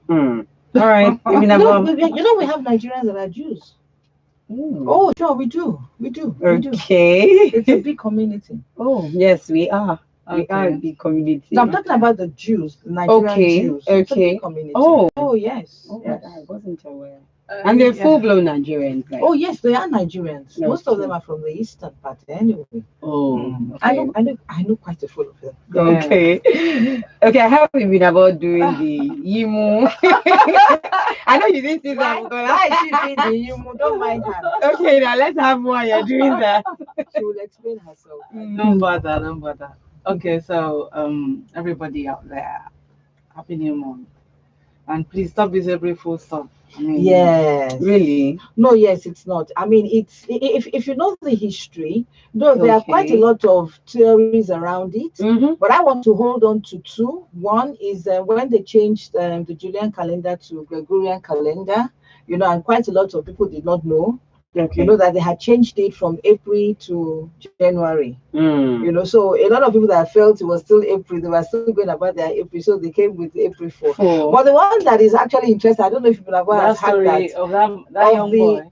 Hmm. All right. We have Nigerians that are Jews. Oh, sure, we do. We do. We do. Okay. It's a big community. Oh, yes, we are. We are a Okay. big community. No, I'm talking about the Jews, the Nigerian Okay. Jews. It's a big Okay. community. Oh. Oh, yes. Oh, Yes. I wasn't aware. And they're Yeah. full-blown Nigerians, like. Oh, yes, they are Nigerians. Most of Okay. them are from the eastern part anyway. Oh, I okay. know, I know, I know quite a few of them. Yeah. Okay. Okay, how have you been about doing the Yimu? I know you didn't see that. Why is she doing the Yumu? Don't mind her. Okay, now let's have one. You're doing that. She will explain herself. Don't bother, don't bother. Okay, so everybody out there, happy new month. And please stop this every full stop. I mean, Yes. Really? No, yes, it's not. I mean, it's if you know the history, though there are quite a Okay. lot of theories around it. Mm-hmm. But I want to hold on to two. One is when they changed the Julian calendar to Gregorian calendar, and quite a lot of people did not know, Okay. that they had changed it from April to January. Mm. So a lot of people that felt it was still April, they were still going about their April, so they came with April 4. Four. But the one that is actually interesting, I don't know if people have that had that story of that of young the boy.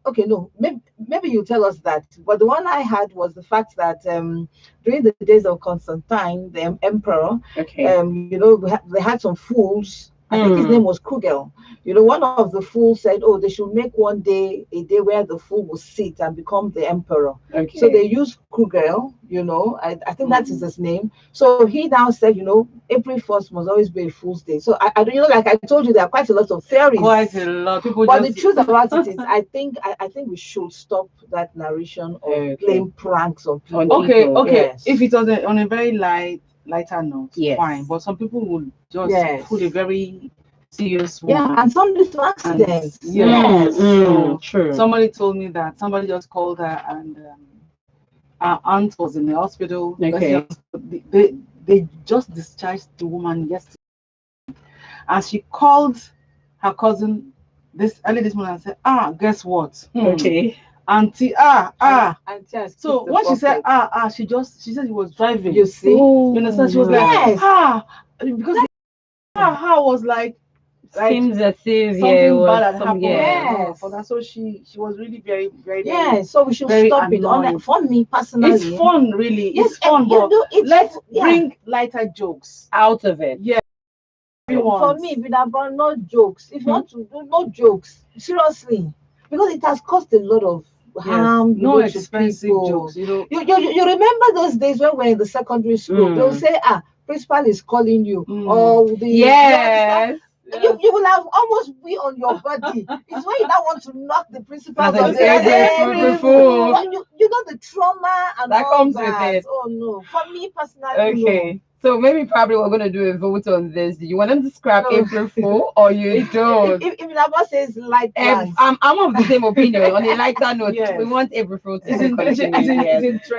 okay, no, maybe you tell us that. But the one I had was the fact that during the days of Constantine, the emperor, Okay. they had some fools. I think his name was Kugel. One of the fools said, "Oh, they should make one day a day where the fool will sit and become the emperor." Okay. So they used Kugel. I think that is his name. So he now said, April 1st must always be a fool's day. So like I told you, there are quite a lot of theories. Quite a lot. People But the just truth about it is, I think we should stop that narration of playing pranks on people. okay, people, okay. yes. If it was on a very lighter note, Yes. fine. But some people would just Yes. pull a very serious Yeah, one. and some lead to accidents. Yes. Mm, true. Somebody told me that somebody just called her and our aunt was in the hospital. Okay. They just discharged the woman yesterday. And she called her cousin this early this morning and said, guess what? Okay. Auntie, And just So keep the when she said bucket. she said he was driving. You see? You understand? She was like, Yes. because was like Seems as if something it was bad had some happened. Yes. For that. So she was really very, very, very Yeah, so we should very stop it. annoying. For me personally, It's fun, really. Yes, It's fun, but let's yeah. bring lighter jokes. out of it. Yeah. For me, about no jokes. If you want to do no jokes, seriously, because it has caused a lot of harm. No to expensive people. jokes. You remember those days when we're in the secondary school? They'll say, principal is calling you, or the Yes. You will have almost be on your body. It's when you don't want to knock the principal As on an the April Fool. you know the trauma and That all comes that. with it. Oh no, for me personally, Okay. So maybe probably we're gonna do a vote on this. Do you want them to scrap No. April Fool or you don't? If the boss says light plans, I'm of the same opinion. On a lighter note, Yes. we want April Fool to It's in continue. Yes.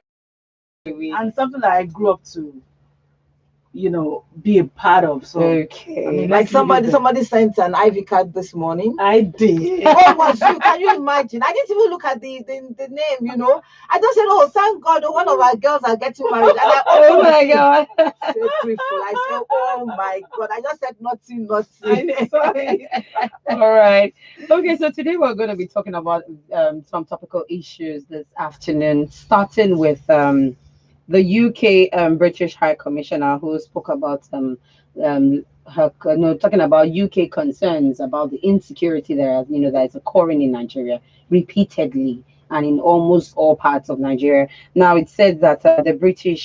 and something that I grew up to, be a part of. So Okay. I mean, like let's leave it there. somebody sent an Ivy card this morning. I did. Oh, was you? Can you imagine? I didn't even look at the name. I just said, "Oh, thank God, one of our girls are getting married." And I Oh my God. April Fool. I said, "Oh my God!" I just said nothing. I'm sorry. All right. Okay, so today we're going to be talking about some topical issues this afternoon, starting with the UK British High Commissioner who spoke about her talking about UK concerns about the insecurity that is occurring in Nigeria repeatedly and in almost all parts of Nigeria. Now it said that the Britain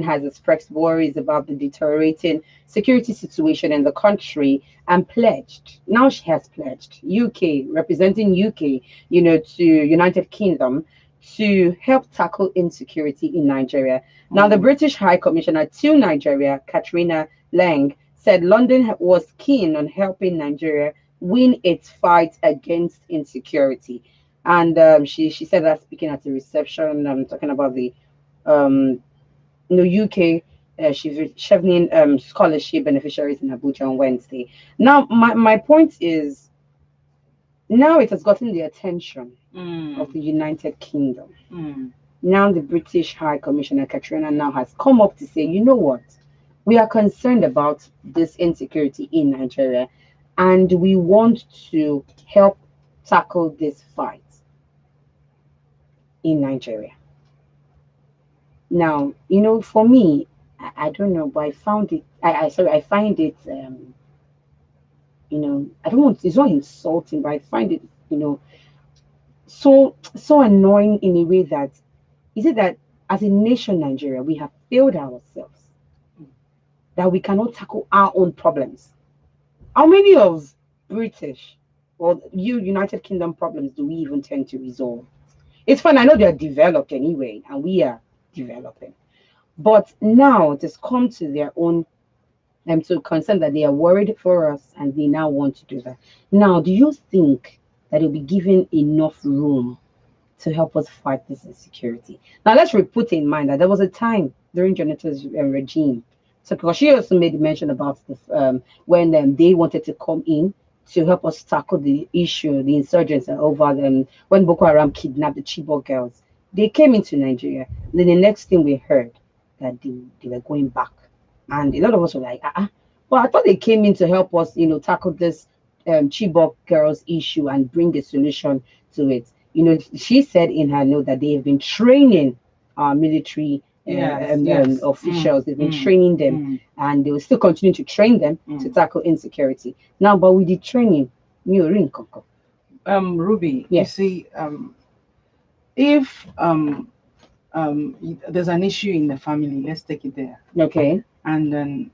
has expressed worries about the deteriorating security situation in the country and pledged. Now she has pledged UK, representing UK, to United Kingdom to help tackle insecurity in Nigeria. Now, the British High Commissioner to Nigeria, Katrina Lang, said London was keen on helping Nigeria win its fight against insecurity. And she said that speaking at the reception, talking about the UK. She's chevening scholarship beneficiaries in Abuja on Wednesday. Now, my point is, now it has gotten the attention of the United Kingdom. Now the British High Commissioner Katrina now has come up to say, you know what? We are concerned about this insecurity in Nigeria, and we want to help tackle this fight in Nigeria. Now, for me, I don't know, but I found it. I find it. I don't want. It's not insulting, but I find it. So annoying in a way that is it that as a nation, Nigeria, we have failed ourselves that we cannot tackle our own problems. How many of British or United Kingdom problems do we even tend to resolve? It's fine. I know they're developed anyway, and we are developing. But now it has come to their own to concern that they are worried for us and they now want to do that. Now, do you think that they'll be given enough room to help us fight this insecurity? Now, let's put in mind that there was a time during Jonathan's regime. So, because she also made mention about the when they wanted to come in to help us tackle the issue, the insurgents over them when Boko Haram kidnapped the Chibok girls. They came into Nigeria. Then the next thing we heard that they were going back, and a lot of us were like, Well, I thought they came in to help us, tackle this Chibok girls issue and bring a solution to it. She said in her note that they have been training our military Yes, yes. officials. They've been Mm, training them, mm. and they will still continue to train them to tackle insecurity. Now, but with the training, new ring koko. Ruby, you Yes. see, if there's an issue in the family, let's take it there, Okay. and then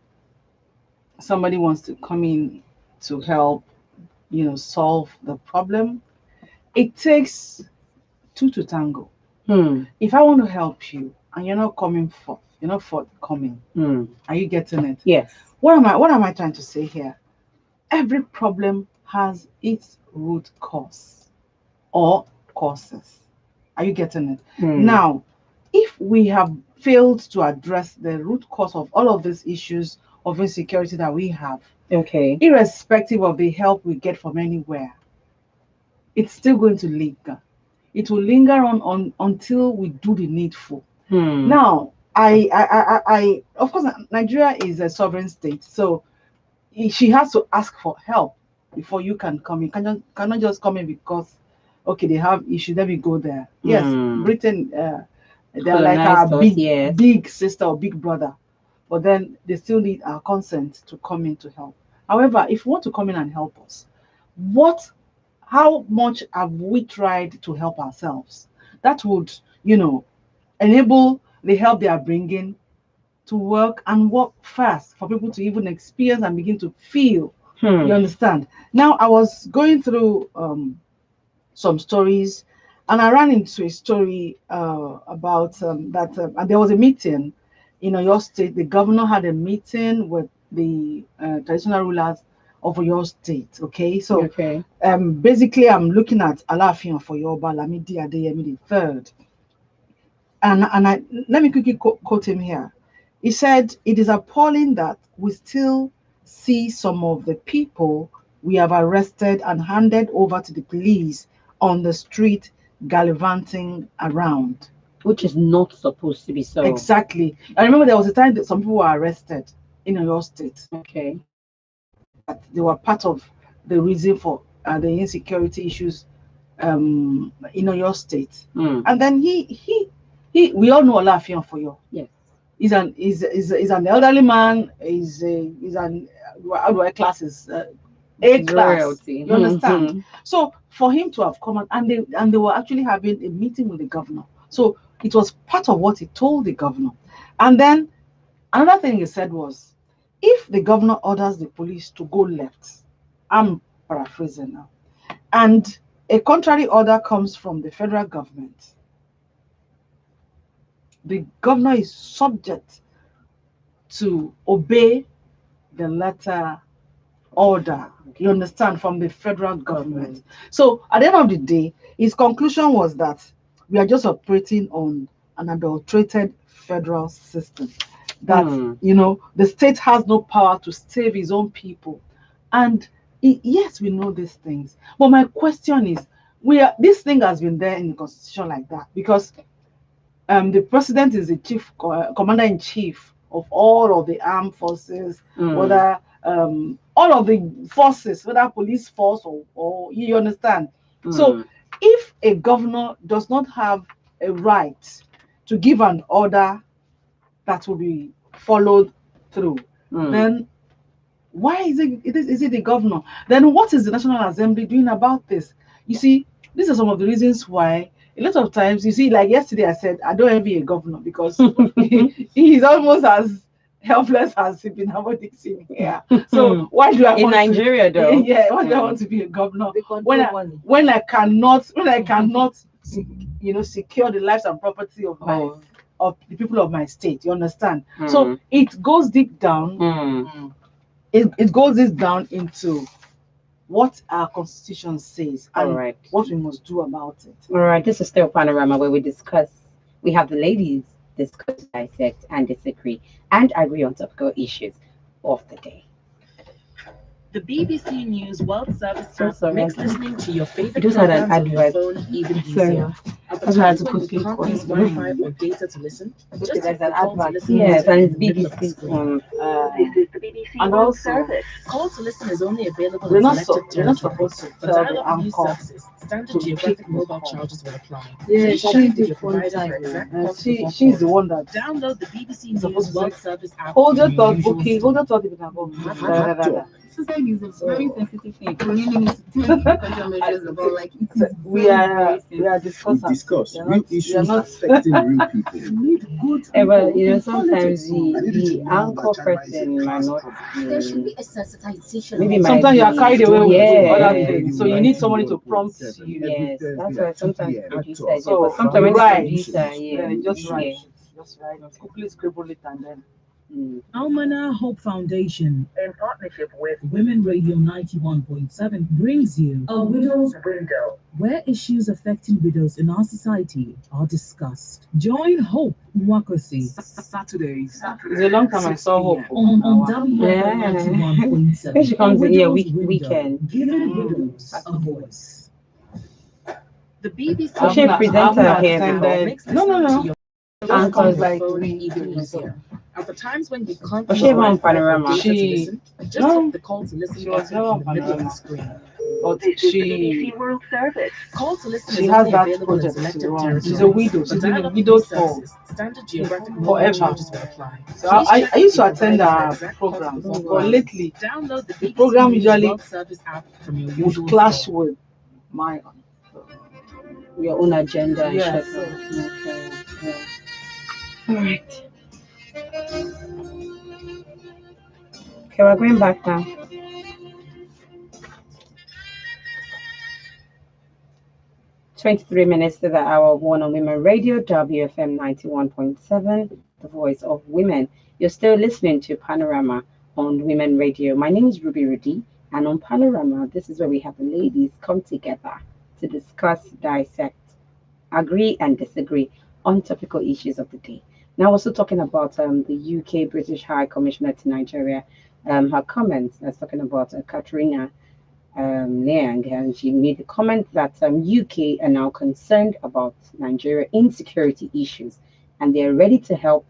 somebody wants to come in to help, solve the problem, it takes two to tango. Hmm. If I want to help you and you're not coming forth, you're not forthcoming, Hmm. are you getting it? Yes. What am I trying to say here? Every problem has its root cause or causes. Are you getting it? Hmm. Now, if we have failed to address the root cause of all of these issues of insecurity that we have, Okay. irrespective of the help we get from anywhere, it's still going to linger. It will linger on until we do the needful. Hmm. Now, of course, Nigeria is a sovereign state, so she has to ask for help before you can come. You cannot just come in because, okay, they have issues. Let me go there. Yes, Britain, they're like our Colonized us, big yes. big sister or big brother, but then they still need our consent to come in to help. However, if you want to come in and help us, what how much have we tried to help ourselves? That would, enable the help they are bringing to work and work fast for people to even experience and begin to feel. You understand? Now, I was going through some stories, and I ran into a story about that, and there was a meeting in your state. The governor had a meeting with the traditional rulers of your state. Okay, so Okay. basically, I'm looking at Alaafin for Yoruba Lamidi Adeyemi the third, and let me quickly quote him here. He said, "It is appalling that we still see some of the people we have arrested and handed over to the police on the street gallivanting around." Which is not supposed to be so. Exactly. I remember there was a time that some people were arrested in your state. Okay. That they were part of the reason for the insecurity issues in your state. And then we all know Olafion for you. Yes. He's an elderly man. He's an how do I class is A class. Royalty. You understand? So for him to have come out and they were actually having a meeting with the governor. So it was part of what he told the governor. And then another thing he said was, if the governor orders the police to go left, I'm paraphrasing now, and a contrary order comes from the federal government, the governor is subject to obey the letter order, you understand, from the federal government. So at the end of the day, his conclusion was that we are just operating on an adulterated federal system. That the state has no power to save his own people. And yes, we know these things. But my question is, this thing has been there in the constitution like that because the president is the chief commander in chief of all of the armed forces, Mm. whether all of the forces, whether police force or you understand. So Mm. if a governor does not have a right to give an order that will be followed through, Mm. then why is it the governor? Then what is the National Assembly doing about this? You see, these are some of the reasons why a lot of times you see, like yesterday I said, I don't envy a governor because he is almost as helpless as Ibinabo Dixon here. So why do I In want Nigeria, to, though? yeah, why do I Mm. want to be a governor They when control money. I cannot secure the lives and property Oh. of the people of my state? You understand? So Mm. it goes deep down. Mm. It goes this down into what our constitution says All and right. what we must do about it. All right. This is still Panorama where we have the ladies discuss, dissect, and disagree, and agree on topical issues of the day. The BBC News World Service So app sorry. makes listening to your I favorite just had an programs on your advert. phone even Sorry. easier. At the That's why I had times to when you quickly can't call. use Wi-Fi or data to listen, just there's hit the an call to advert. listen Yes, button and in it's the middle of the BBC. screen. This is the BBC and World also, Service. Call to listen is only available we're in not selected we're not territories. supposed to For tell the dial-up news anchor services, standard to pick geographic the mobile call. charges will apply. Yeah, Please she check with did your one provider for time. exact and costs before she's the calling. one that Download the BBC is News supposed to World say, Service app hold your from thought, usual okay, store. hold your thought, Suicide is a very sensitive thing. We really need to take countermeasures about like it is we very, are very we are sensitive. discussing. Real issues affecting real people. We need good But people. sometimes I need the you to know anchor that China is a person might not There should be be. a sensitization. Maybe of might Sometimes you are be. carried away with other Yeah. things, so you need somebody to prompt you. Yes, that's why sometimes producer is So, but sometimes when right. producer, yeah, Just write yeah. it. Just write it. Quickly scribble it and then. Mm. Almana Hope Foundation, in partnership with Women Radio 91.7, brings you A Widow's Window, where issues affecting widows in our society are discussed. Join Hope Nwakasi Saturdays. It's a long time I saw Hope. on Yeah. WFM 91.7. When she comes in here, A Widow's Window, weekend. giving widows a voice. The BBC Oh, she presenter here before. makes No, no, listening no. to your Just Anchors. comes your like phone we even do. easier. At the times when you can't Was use she on Wi-Fi or Panorama? data to She- listen, just no, hit the call to listen she was button never in the middle of the Panorama. screen. But This is the she BBC World Service. Call to listen she is has only that available in project to selected run. territories. She's a widow. For She's been a dial-up widow news for services, standard geographic mobile forever. charges will apply. So Please I check used to with your attend provider for our exact programs, costs but before lately download the BBC program News usually World Service app from your would usual clash store. with my Your own agenda and Yeah, schedule. Okay. Yeah. All right. Okay, we're going back now. 23 minutes to the hour of One on Women Radio, WFM 91.7, the voice of women. You're still listening to Panorama on Women Radio. My name is Ruby Rudy, and on Panorama, this is where we have the ladies come together to discuss, dissect, agree, and disagree on topical issues of the day. Now, also talking about the UK British High Commissioner to Nigeria, her comments, that's talking about Katrina Liang, and she made a comment that UK are now concerned about Nigeria insecurity issues, and they're ready to help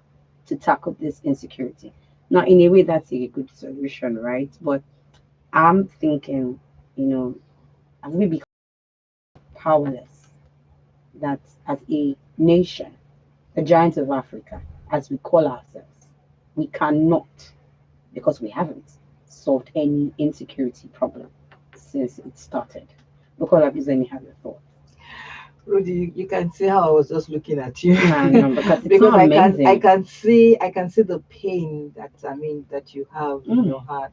to tackle this insecurity. Now, in a way, that's a good solution, right? But I'm thinking, have we become powerless? That as a nation, the giants of Africa, as we call ourselves, we cannot, because we haven't solved any insecurity problem since it started. Because of any have a thought. Rudy, you can see how I was just looking at you. No, because it's because not I amazing. can see the pain that that you have in your heart,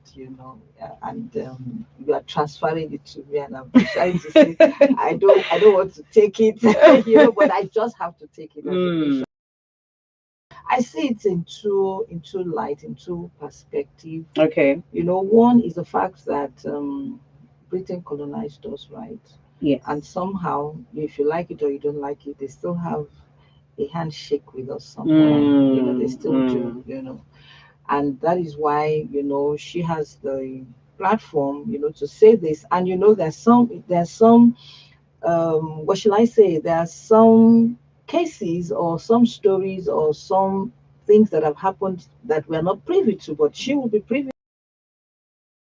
and you are transferring it to me, and I'm trying to say I don't want to take it, but I just have to take it as a nation. I see it in two light, in two perspective. Okay. One is the fact that Britain colonized us, right? Yes. And somehow, if you like it or you don't like it, they still have a handshake with us somehow. They still do. And that is why she has the platform, to say this. And there's some what shall I say? There are some cases or some stories or some things that have happened that we're not privy to, but she will be privy.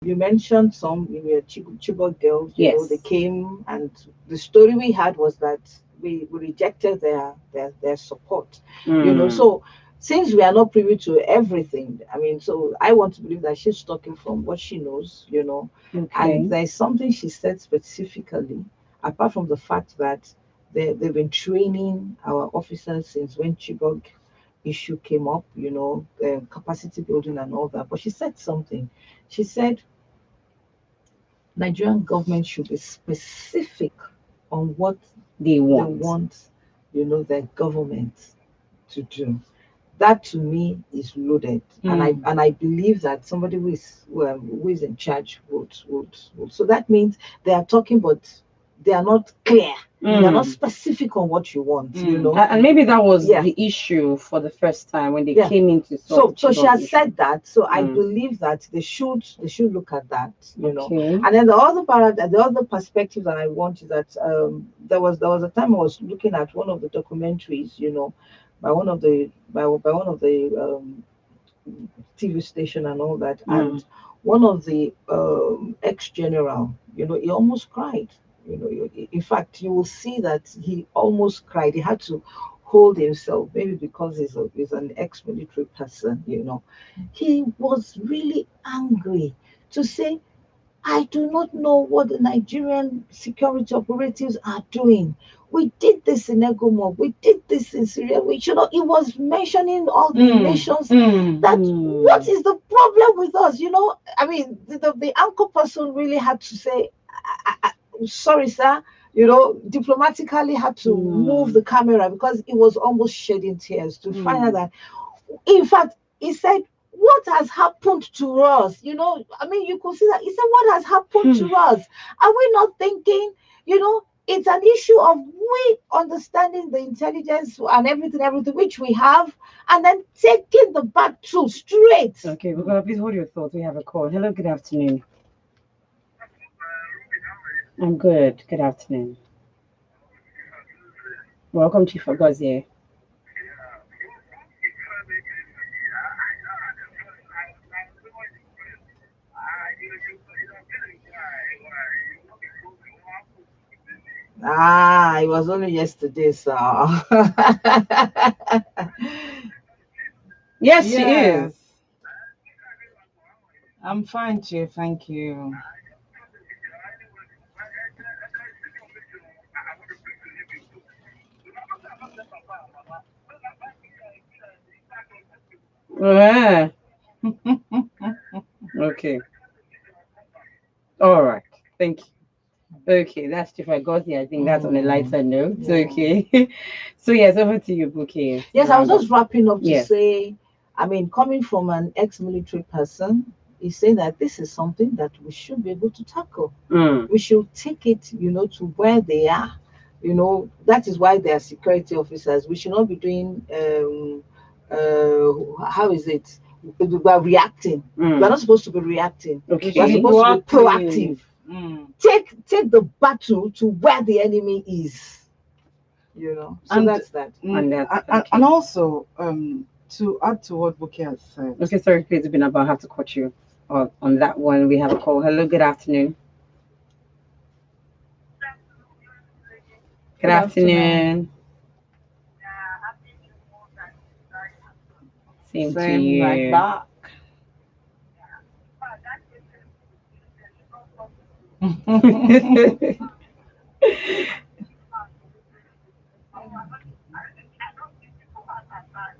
You mentioned some in your Chibok girls, they Yes. came, and the story we had was that we rejected their support, Mm. So since we are not privy to everything, I mean, so I want to believe that she's talking from what she knows, Okay. and there's something she said specifically, apart from the fact that they've been training our officers since when Chibok issue came up, capacity building and all that. But she said something. She said Nigerian government should be specific on what They they want. want, their government to do. That to me is loaded, and I believe that somebody who is in charge would. So that means they are talking, but they are not clear. They are not Mm. specific on what you want. And maybe that was Yeah. the issue for the first time when they Yeah. came into So she Chibok has issue. said that. So I Mm. believe that they should look at that. Okay. And then the other perspective that I want is that there was a time I was looking at one of the documentaries, by one of the TV station and all that, Mm. and one of the ex-general, he almost cried. In fact, you will see that he almost cried. He had to hold himself, maybe because he's an ex-military person. He was really angry to say, I do not know what the Nigerian security operatives are doing. We did this in Egomog, we did this in Syria. He was mentioning all the nations that what is the problem with us? I mean, the anchor person really had to say, sorry, sir, diplomatically had to move the camera because he was almost shedding tears to find out that, in fact, he said, what has happened to us? I mean, you could see that. He said, what has happened to us? Are we not thinking, it's an issue of we understanding the intelligence and everything which we have, and then taking the battle straight. Okay, we're gonna please hold your thoughts. We have a call. Hello, good afternoon. I'm good. Good afternoon. Welcome to Fagozie. It was only yesterday, so. Yes, she is. I'm fine, Chief. Thank you. Yeah. Okay. All right. Thank you. Okay, that's if I got here. I think that's on a lighter note. Yeah. Okay. So yes, over to you, Bouquet. Yes, I was Round just up. wrapping up to Yes. say, I mean, coming from an ex-military person, he's saying that this is something that we should be able to tackle. Mm. We should take it, to where they are. That is why they are security officers. We should not be doing, how is it? We are reacting. Mm. We are not supposed to be reacting. Okay. We are supposed to be proactive. Mm. Take the battle to where the enemy is. So And- that's that. And that's And also, to add to what Buki has said, Okay, sorry, please, it's been about. I have to cut you on that one. We have a call. Hello, good afternoon. Good afternoon. Same to same like you. that.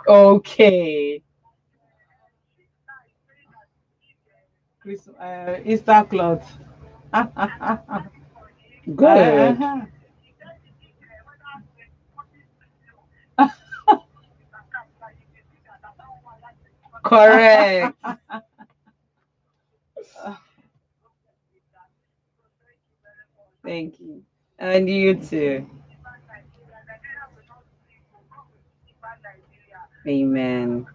Okay. Easter cloth. Good. Correct. Thank you. And you too. Amen.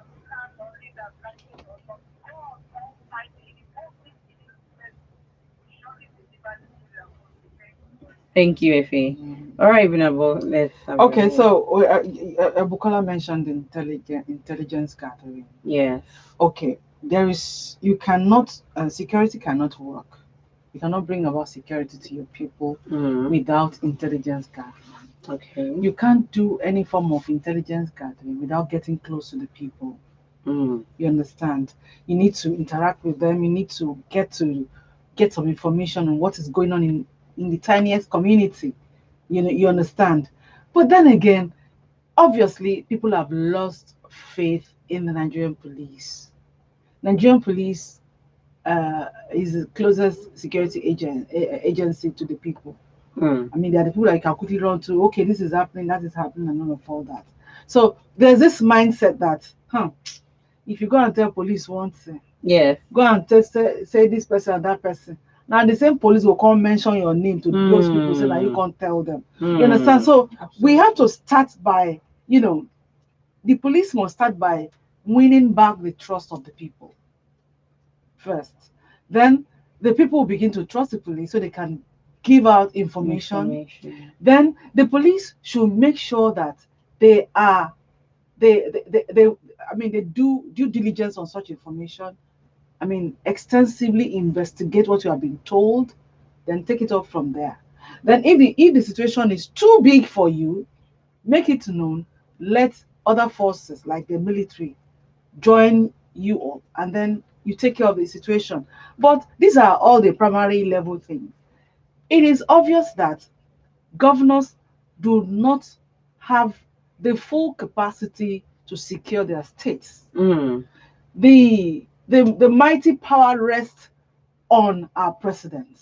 Thank you, Effie. All right, Binabo, let's have Okay, your- so Bukola mentioned intelligence gathering. yes. Okay, you cannot, security cannot work. You cannot bring about security to your people without intelligence gathering. Okay. You can't do any form of intelligence gathering without getting close to the people. You understand? You need to interact with them. You need to get some information on what is going on in the tiniest community. You understand? But then again, obviously, people have lost faith in the Nigerian police. Nigerian police is the closest security agency to the people. I mean, there are the people that you can quickly run to. Okay, this is happening, that is happening, and all of all that. So there's this mindset that, if you go and tell police one thing, Yes. go and say this person and that person. Now the same police will come mention your name to those people, so that you can't tell them. You understand? So we have to start by, the police must start by winning back the trust of the people first. Then the people will begin to trust the police so they can give out information. Then the police should make sure that they are they do due diligence on such information. I mean, extensively investigate what you have been told, then take it up from there. Then if the situation is too big for you, make it known, let other forces like the military join you up, and then you take care of the situation. But these are all the primary level things. It is obvious that governors do not have the full capacity to secure their states. The mighty power rests on our president.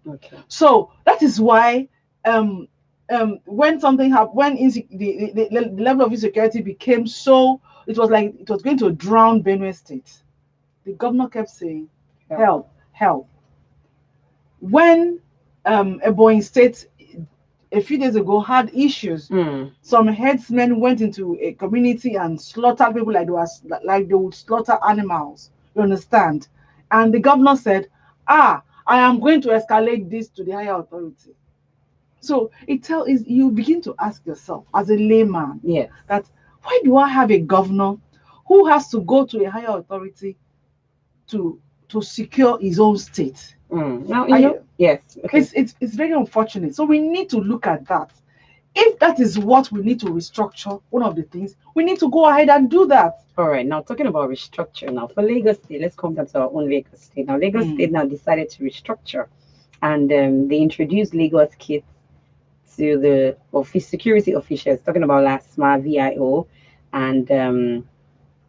Okay. So that is why when something happened, when the level of insecurity became so, it was like it was going to drown Benue State. The governor kept saying, help, help. When Ebonyi State a few days ago had issues, some herdsmen went into a community and slaughtered people like they would slaughter animals. You understand? And the governor said, I am going to escalate this to the higher authority. So you begin to ask yourself as a layman, that why do I have a governor who has to go to a higher authority to secure his own state? Now, yes. Okay. It's very unfortunate. So we need to look at that. If that is what we need to restructure, one of the things, we need to go ahead and do that. All right. Now, talking about restructure, now for Lagos State, let's come back to our own Lagos State. Now, Lagos State now decided to restructure, and they introduced Lagos kits to the security officials, talking about LASMA, VIO, and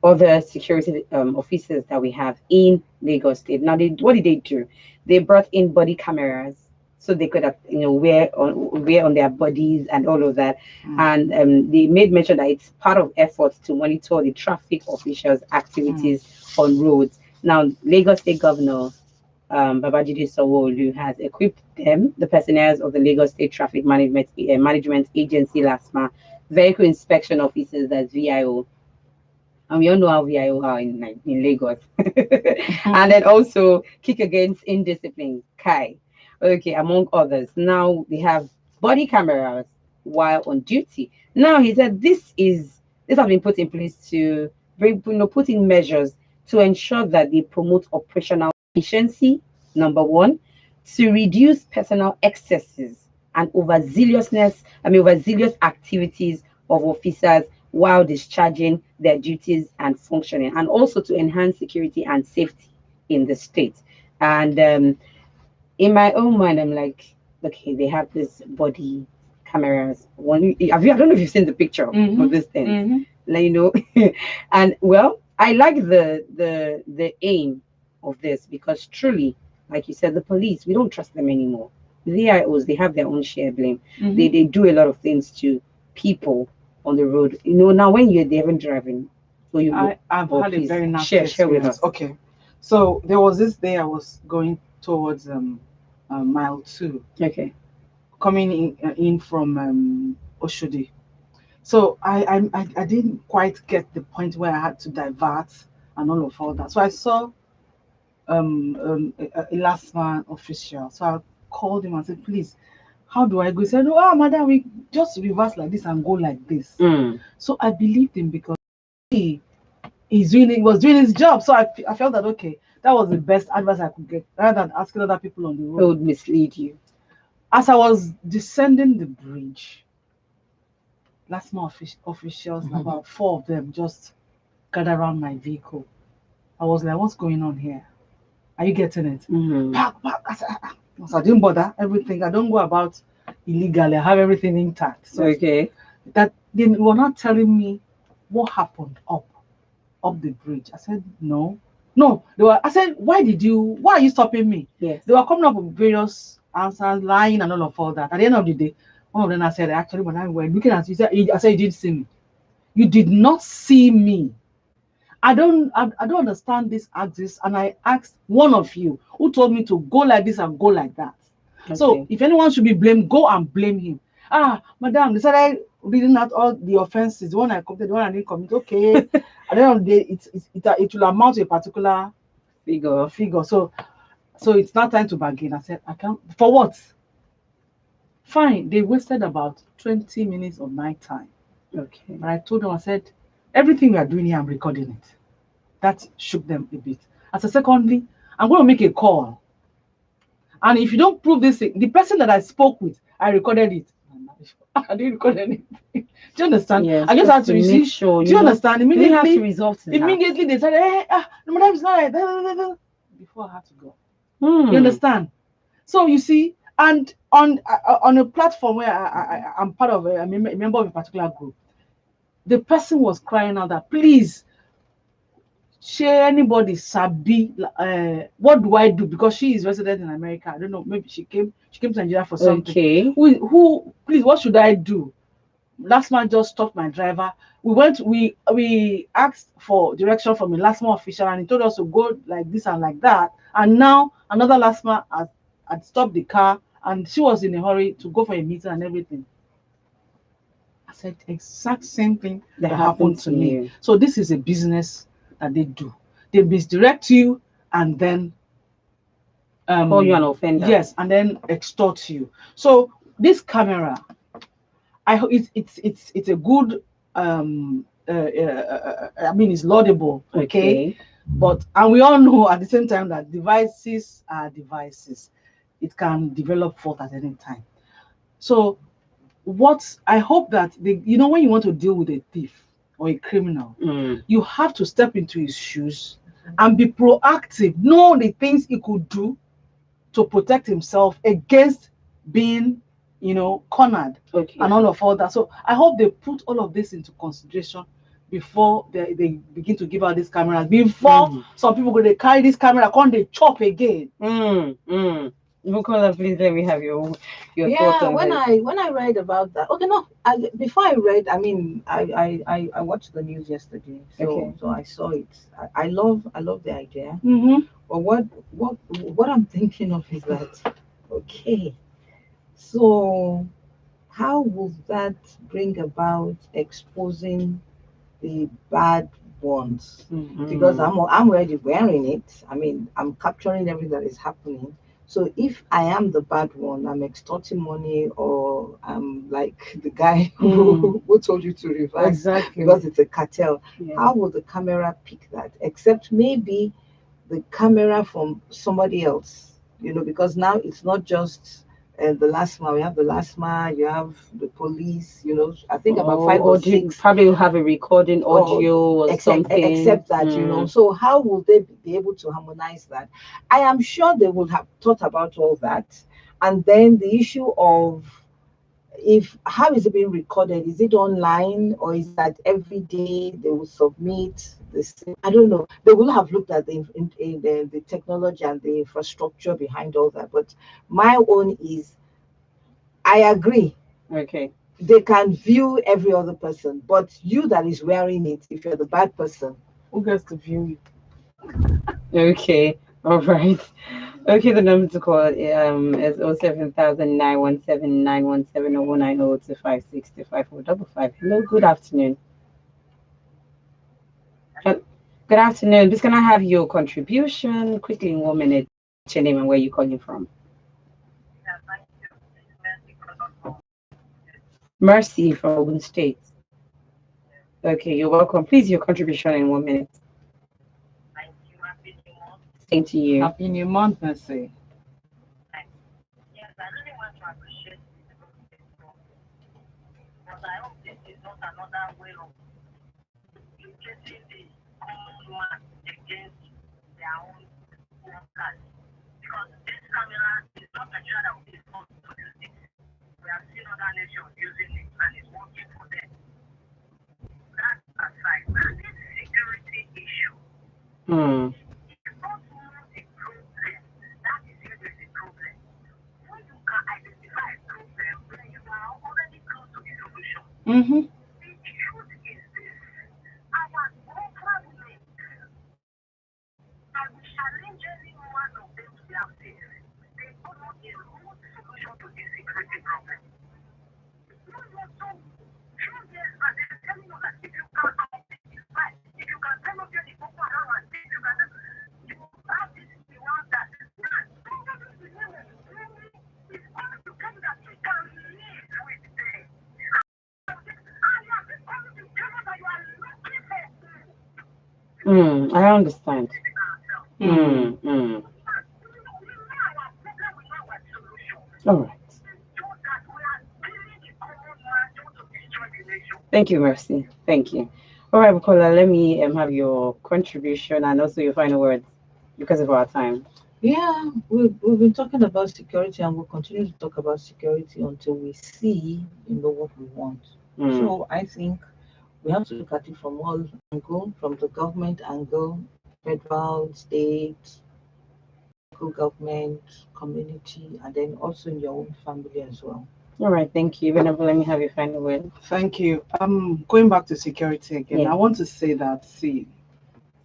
other security officers that we have in Lagos State. Now, what did they do? They brought in body cameras so they could have, wear on their bodies and all of that. And they made mention that it's part of efforts to monitor the traffic officials' activities on roads. Now, Lagos State Governor Babajide Sanwo-Olu has equipped them, the personnel of the Lagos State Traffic Management Agency, LASMA, vehicle inspection officers, that's VIO. And we all know how VIO are in Lagos. And then also kick against indiscipline, Kai. Okay, among others. Now they have body cameras while on duty. Now he said this has been put in place to put in measures to ensure that they promote operational efficiency, number one, to reduce personal excesses and overzealous activities of officers while discharging their duties and functioning, and also to enhance security and safety in the state. And in my own mind, I'm like, okay, they have this body cameras. I don't know if you've seen the picture of this thing, and well, I like the aim of this, because truly, like you said, the police, we don't trust them anymore. The VIOs, they have their own share blame. They do a lot of things to people on the road. Now when you're there and driving, so I've had a very nasty share with us. Okay, so there was this day I was going towards mile 2. Okay, coming in from Oshodi. So I didn't quite get the point where I had to divert and all that. So I saw a last man official. So I called him and said, please, How do I go? He said, oh, madam, we just reverse like this and go like this. Mm. So I believed him because he was doing his job. So I felt that, okay, that was the best advice I could get rather than asking other people on the It road. would mislead you. As I was descending the bridge, last month officials, about 4 of them just gathered around my vehicle. I was like, what's going on here? Are you getting it? Park. I said, So I didn't bother everything. I don't go about illegally. I have everything intact. So Okay. that they were not telling me what happened up the bridge. I said, no. I said, why are you stopping me? Yes. They were coming up with various answers, lying and all that. At the end of the day, one of them I said, actually, when I were looking at you, I said, you didn't see me. You did not see me. I don't understand this axis. And I asked one of you who told me to go like this and go like that. Okay. So if anyone should be blamed, go and blame him. Madam, they started reading out all the offenses, the one I committed, the one I didn't commit. Okay. At the end of the day, it will amount to a particular figure. So it's not time to bargain. I said, I can't. For what? Fine. They wasted about 20 minutes of my time. Okay. And I told them, I said, everything we are doing here, I'm recording it. That shook them a bit. As a secondly, I'm going to make a call. And if you don't prove this thing, the person that I spoke with, I recorded it. I didn't record anything. Do you understand? Yes, I just had to make sure. Do you understand? Immediately, have to resolve to immediately they said, hey, no, madam, it's not like that. Before I had to go. You understand? So you see, and on a platform where I'm part of, I'm a member of a particular group, the person was crying out that, please, share anybody sabi, what do I do? Because she is resident in America. I don't know, maybe she came to Nigeria for something. Okay. Who please, what should I do? Last man just stopped my driver. We asked for direction from a last man official and he told us to go like this and like that. And now another last man had stopped the car and she was in a hurry to go for a meeting and everything. I said exact same thing that happened to me. So this is a business that they do. They misdirect you and then call you an offender. Yes, and then extort you. So this camera, I hope it's a good I mean, it's laudable, okay? And we all know at the same time that devices are devices. It can develop fault at any time. So what I hope that when you want to deal with a thief or a criminal, you have to step into his shoes and be proactive, know the things he could do to protect himself against being cornered and all that. So I hope they put all of this into consideration before they begin to give out these cameras. Before some people go, they carry this camera, can't they chop again? Bukola, please let me have your thoughts on when this. when I read about that, okay, no, before I read, I mean, I watched the news yesterday, so I saw it. I love the idea, but what I'm thinking of is that, okay, so how will that bring about exposing the bad ones? Because I'm already wearing it. I mean, I'm capturing everything that is happening. So if I am the bad one, I'm extorting money, or I'm like the guy who told you to reverse because it's a cartel. How will the camera pick that? Except maybe the camera from somebody else, because now it's not just the last man. We have the last man, you have the police, I think about 5 or 6. Probably will have a recording audio or something. Except that, so how will they be able to harmonize that? I am sure they would have thought about all that. And then the issue of how is it being recorded? Is it online, or is that every day they will submit the same? I don't know. They will have looked at the technology and the infrastructure behind all that. But my own is, I agree. Okay. They can view every other person, but you that is wearing it, if you're the bad person, who gets to view you? Okay. All right. Okay, the number to call is 07000 or 09025625455. Hello, good afternoon. Good afternoon. Just can I have your contribution quickly in 1 minute? What's your name and where you calling from? Mercy from Ogun State. Okay, you're welcome. Please, your contribution in 1 minute. Same to you. Happy New Month, Mercy. Hmm. Mm-hmm. I understand. Hmm. All right. Thank you, Mercy. Thank you. All right, Bukola, let me have your contribution and also your final words because of our time. Yeah, we've been talking about security and we'll continue to talk about security until we see, what we want. Mm. So I think we have to look at it from all angle, from the government angle, federal, state, local government, community, and then also in your own family as well. All right, thank you. Whenever, let me have your final word. Thank you. Going back to security again, Yeah. I want to say that, see,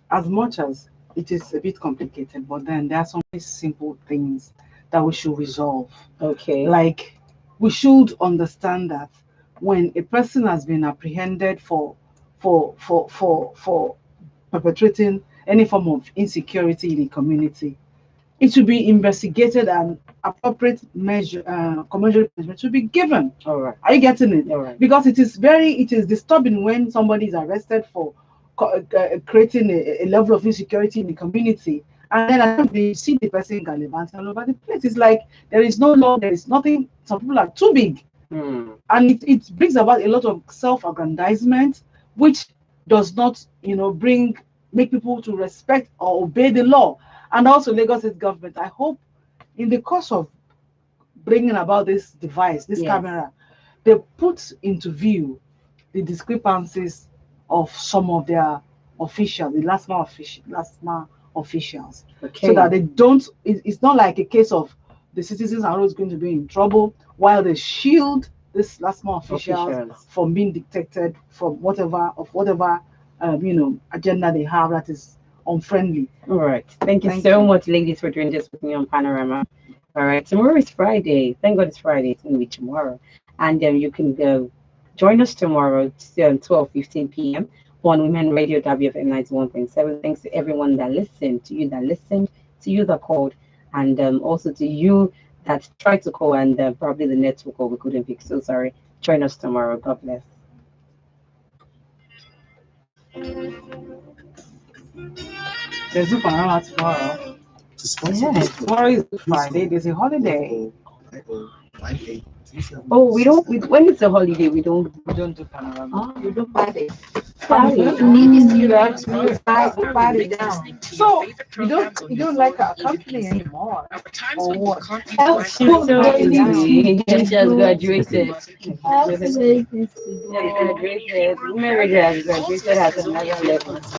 as much as it is a bit complicated, but then there are some very simple things that we should resolve. Okay. Like, we should understand that when a person has been apprehended for perpetrating any form of insecurity in the community, it should be investigated and appropriate measure, commensurate punishment should be given. All right. Are you getting it? All right. Because it is disturbing when somebody is arrested for creating a level of insecurity in the community, and then at the end of the day, you see the person gallivanting all over the place. It's like there is no law, there is nothing. Some people are too big, and it brings about a lot of self-aggrandizement, which does not, bring make people to respect or obey the law. And also, Lagos State government, I hope, in the course of bringing about this device, this Yes. camera, they put into view the discrepancies of some of their officials, the LASMA officials, Okay. so that they don't. It's not like a case of the citizens are always going to be in trouble while they shield this LASMA officials from being detected from whatever agenda they have that is unfriendly. All right. Thank you so much, ladies, for doing this with me on Panorama. All right. Tomorrow is Friday. Thank God it's Friday. It's going to be tomorrow. And you can join us tomorrow, 12:15 p.m. on Women Radio WFM 91.7. Thanks to everyone that listened, to you that listened, to you that called, and also to you that tried to call and probably the network call we couldn't pick. So sorry. Join us tomorrow. God bless. There's no panorama tomorrow. Yes. Tomorrow is Friday. There's a holiday. Oh, we don't. When it's a holiday, we don't. We don't do panorama. You don't party. Party. You party down. So you don't like our company anymore, or what? I'm so happy. Just graduated. I have to make this Just graduated. Women Radio has graduated at another level.